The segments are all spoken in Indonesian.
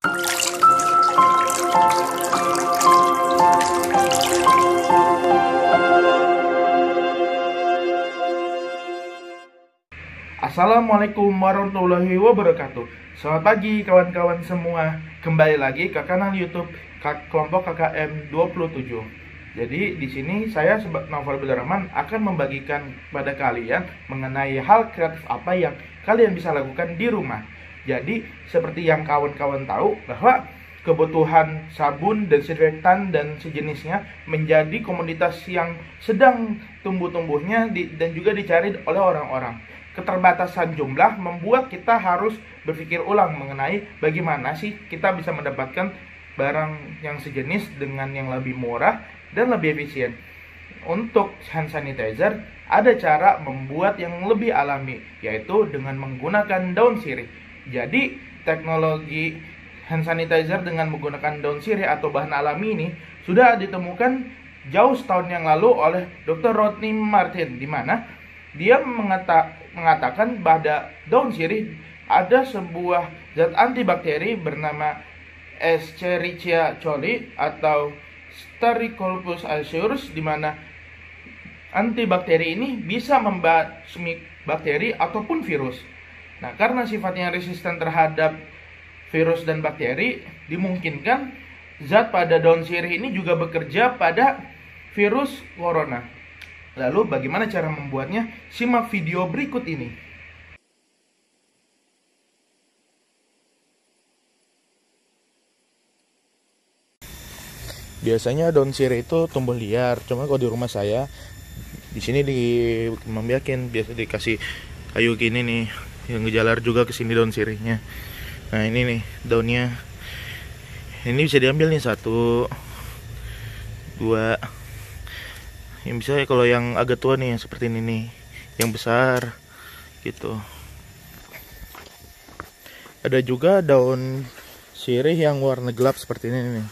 Assalamualaikum warahmatullahi wabarakatuh. Selamat pagi kawan-kawan semua. Kembali lagi ke kanal YouTube kelompok KKM 27. Jadi di sini saya Naufal Rahman akan membagikan pada kalian mengenai hal kreatif apa yang kalian bisa lakukan di rumah. Jadi seperti yang kawan-kawan tahu bahwa kebutuhan sabun, desinfektan dan sejenisnya menjadi komoditas yang sedang tumbuh-tumbuhnya dan juga dicari oleh orang-orang. Keterbatasan jumlah membuat kita harus berpikir ulang mengenai bagaimana sih kita bisa mendapatkan barang yang sejenis dengan yang lebih murah dan lebih efisien. Untuk hand sanitizer, ada cara membuat yang lebih alami, yaitu dengan menggunakan daun sirih. Jadi, teknologi hand sanitizer dengan menggunakan daun sirih atau bahan alami ini sudah ditemukan jauh setahun yang lalu oleh Dr. Rodney Martin, di mana dia mengatakan pada daun sirih ada sebuah zat antibakteri bernama Escherichia coli atau Staphylococcus aureus, di mana antibakteri ini bisa membasmi bakteri ataupun virus. Nah, karena sifatnya resisten terhadap virus dan bakteri, dimungkinkan zat pada daun sirih ini juga bekerja pada virus corona. Lalu bagaimana cara membuatnya? Simak video berikut ini. Biasanya daun sirih itu tumbuh liar, cuma kalau di rumah saya di sini membiakin biasa dikasih kayu gini nih, yang ngejalar juga ke sini daun sirihnya. Nah, ini nih daunnya. Ini bisa diambil nih 1, 2. Yang bisa ya kalau yang agak tua nih, yang seperti ini nih, yang besar gitu. Ada juga daun sirih yang warna gelap seperti ini nih.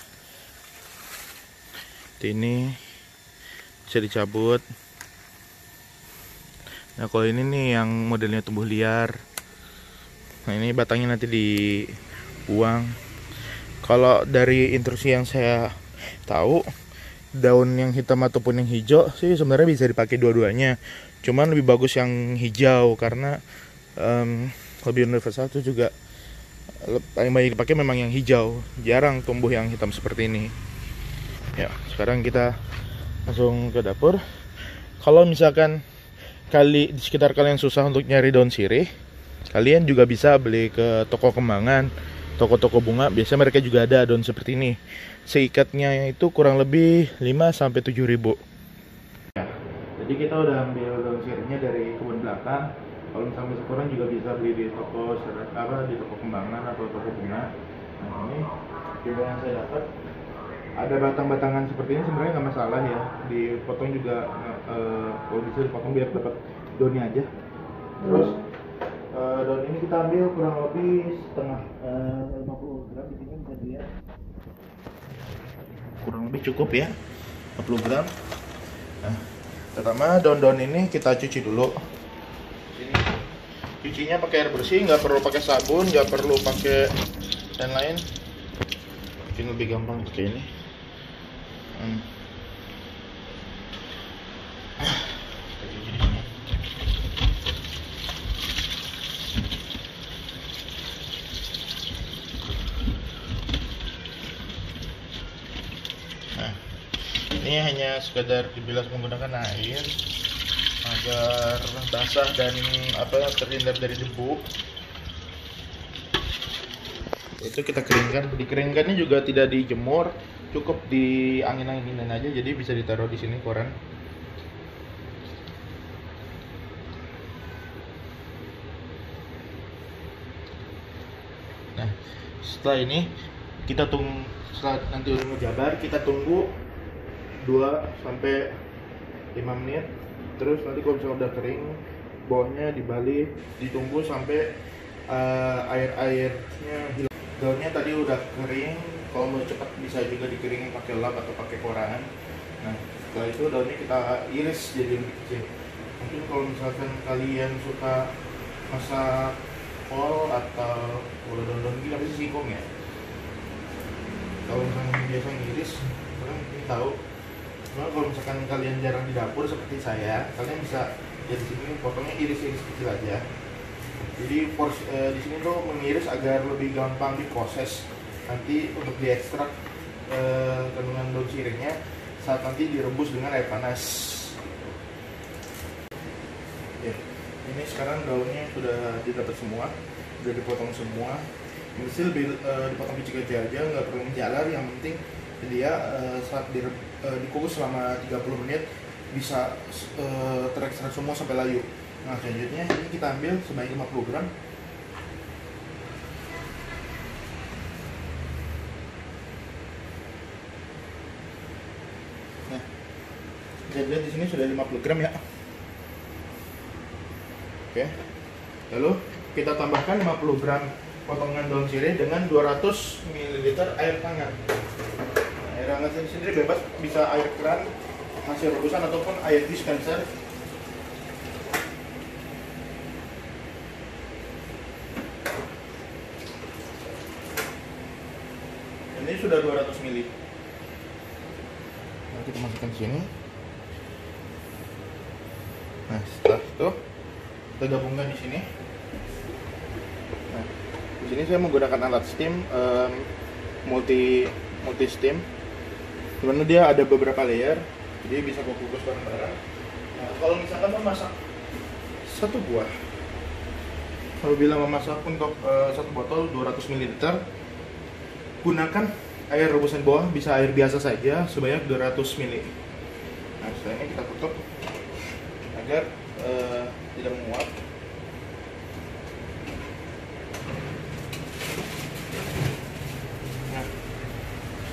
Ini bisa dicabut. Nah, kalau ini nih yang modelnya tumbuh liar. Nah, ini batangnya nanti dibuang. Kalau dari instruksi yang saya tahu, daun yang hitam ataupun yang hijau sih sebenarnya bisa dipakai dua-duanya. Cuman lebih bagus yang hijau karena lebih universal. Itu juga paling banyak dipakai memang yang hijau. Jarang tumbuh yang hitam seperti ini. Ya, sekarang kita langsung ke dapur. Kalau misalkan di sekitar kalian susah untuk nyari daun sirih, kalian juga bisa beli ke toko kembangan, toko-toko bunga. Biasanya mereka juga ada daun seperti ini. Seikatnya itu kurang lebih 5-7 ribu. Ya, jadi kita udah ambil daun sirihnya dari kebun belakang. Kalau misalnya kurang juga bisa beli di toko di toko kembangan atau toko bunga. Nah, ini juga yang saya dapat. Ada batang-batangan seperti ini sebenarnya nggak masalah ya, dipotong juga kalau bisa dipotong biar dapat daunnya aja. Terus daun ini kita ambil kurang lebih setengah 50 gram. Di sini bisa dilihat kurang lebih cukup ya, 50 gram. Nah, pertama daun-daun ini kita cuci dulu. Sini cucinya pakai air bersih, nggak perlu pakai sabun, nggak perlu pakai dan lain. Mungkin lebih gampang seperti ini. Nah, ini hanya sekedar dibilas menggunakan air agar basah dan terhindar dari debu. Itu kita keringkan. Dikeringkannya juga tidak dijemur, cukup di angin-anginin aja, jadi bisa ditaruh di sini koran. Nah, setelah ini kita tunggu. Setelah nanti udah menjabar, kita tunggu 2-5 menit. Terus nanti kalau misalnya udah kering, bawahnya dibalik, ditunggu sampai air-airnya hilang. Daunnya tadi udah kering, kalau mau cepat bisa juga dikeringin pakai lap atau pakai koran. Nah, setelah itu daunnya kita iris jadi lebih kecil. Mungkin kalau misalkan kalian suka masak kol atau daun-daun gini, apa sih, singkong ya? Kalau misalkan biasa ngiris, kalian mungkin tahu. Cuma kalau misalkan kalian jarang di dapur seperti saya, kalian bisa ya di sini potongnya iris-iris kecil aja. Jadi di sini tuh mengiris agar lebih gampang diproses nanti untuk diekstrak kandungan daun sirihnya saat nanti direbus dengan air panas. Ya, ini sekarang daunnya sudah didapat semua, sudah dipotong semua. Ini sih lebih dipotong kecil-kecil aja, nggak perlu menjalar. Yang penting dia saat dikukus selama 30 menit bisa terekstrak semua sampai layu. Nah selanjutnya ini kita ambil sebanyak 50 gram. Nah, jadi di sini sudah 50 gram ya. Oke. Lalu kita tambahkan 50 gram potongan daun sirih dengan 200 ml air hangat. Nah, air hangat sendiri bebas, bisa air keran, hasil rebusan ataupun air dispenser. Ini sudah 200 ml. Nah, kita masukkan ke sini. Nah, setelah itu kita gabungkan di sini. Nah, di sini saya menggunakan alat steam multi steam. Dimana dia ada beberapa layer, jadi bisa kukus bareng-bareng. Nah, kalau misalkan memasak satu buah, apabila memasak untuk satu botol 200 ml, gunakan air rebusan bawah, bisa air biasa saja sebanyak 200 ml. Nah, setelah ini kita tutup agar tidak menguap. Nah,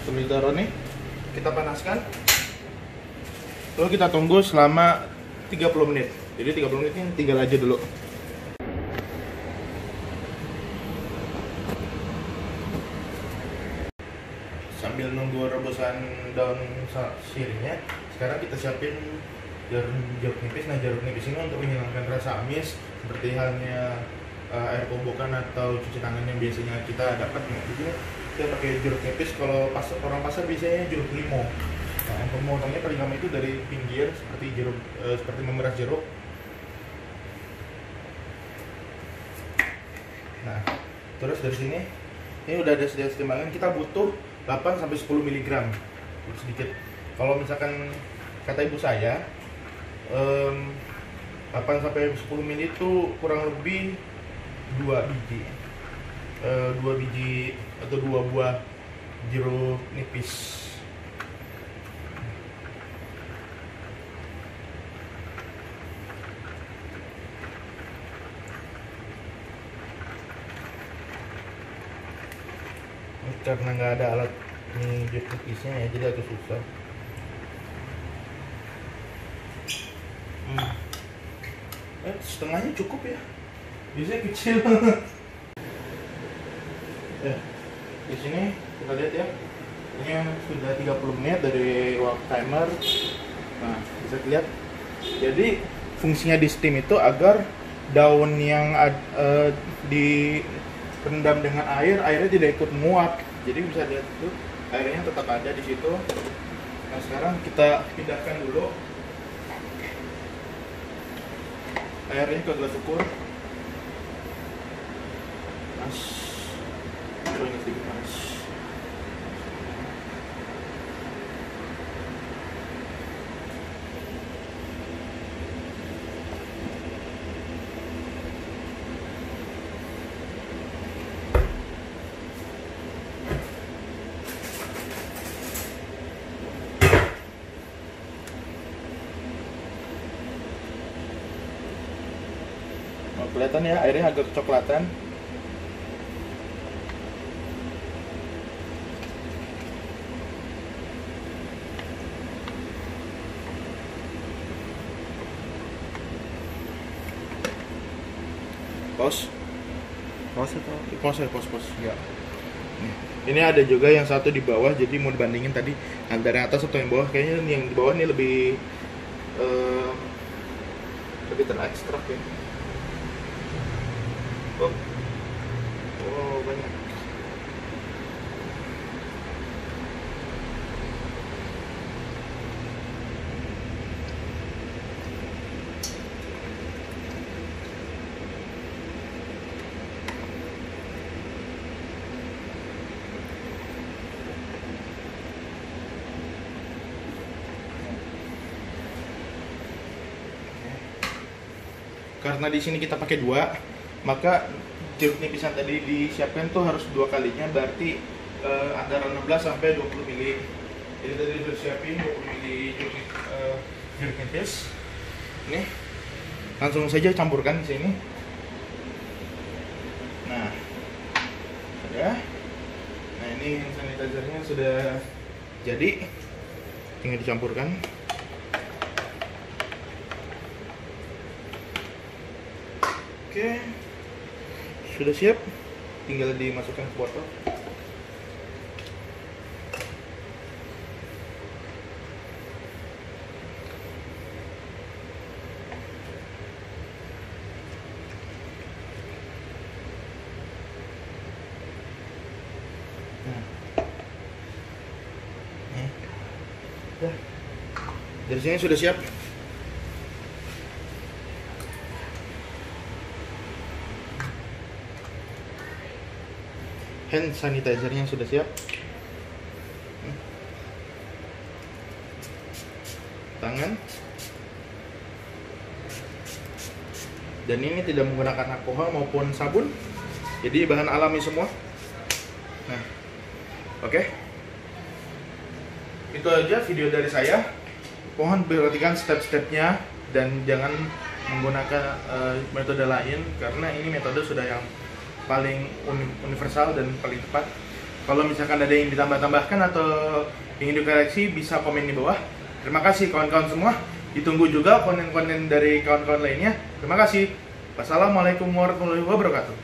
sebelum ditaruh nih, kita panaskan. Lalu kita tunggu selama 30 menit. Jadi 30 menit ini tinggal aja dulu. Sambil nunggu rebusan daun sirihnya, sekarang kita siapin jeruk nipis. Nah, jeruk nipis ini untuk menghilangkan rasa amis seperti halnya air kobokan atau cuci tangan yang biasanya kita dapat. Nah, jadi kita pakai jeruk nipis. Kalau orang pasar biasanya jeruk limau. Nah, untuk memotongnya paling gampang itu dari pinggir seperti jeruk, seperti memeras jeruk. Nah, terus dari sini ini udah ada sedikit timbangan, kita butuh 8 sampai 10 mg sedikit. Kalau misalkan kata ibu saya 8 sampai 10 ml itu kurang lebih 2 biji 2 biji atau 2 buah jeruk nipis. Karena nggak ada alat ini jeruk nipisnya ya, jadi agak susah. Setengahnya cukup ya, biasanya kecil. Ya, di sini kita lihat ya, ini sudah 30 menit dari waktu timer. Nah, bisa dilihat. Jadi fungsinya di steam itu agar daun yang direndam dengan airnya tidak ikut menguap. Jadi bisa lihat itu airnya tetap ada di situ. Nah, sekarang kita pindahkan dulu airnya ke gelas ukur. Mas, coba sedikit mas. Kelihatan ya, airnya agak kecoklatan. Pos ya. Ini ada juga yang satu di bawah, jadi mau dibandingin tadi antara yang atas atau yang bawah. Kayaknya yang di bawah ini lebih terekstrak ya. Oh banyak. karena di sini kita pakai 2, maka jeruk nipisan tadi disiapkan tuh harus 2 kalinya, berarti antara 16 sampai 20 mili. Jadi tadi udah siapin 20 mili jeruk nipis. Ini langsung saja campurkan di sini. Nah, ada. Nah, ini hand sanitizernya sudah jadi, tinggal dicampurkan. Oke, sudah siap, tinggal dimasukkan ke botol. Nah, dari sini sudah siap. Hand sanitizernya sudah siap. Tangan. Dan ini tidak menggunakan alkohol maupun sabun. Jadi bahan alami semua. Nah, oke. Itu aja video dari saya. Mohon perhatikan step-stepnya dan jangan menggunakan metode lain, karena ini metode sudah yang paling universal dan paling tepat. Kalau misalkan ada yang ditambah-tambahkan atau ingin dikoreksi, bisa komen di bawah. Terima kasih kawan-kawan semua. Ditunggu juga konten-konten dari kawan-kawan lainnya. Terima kasih. Wassalamualaikum warahmatullahi wabarakatuh.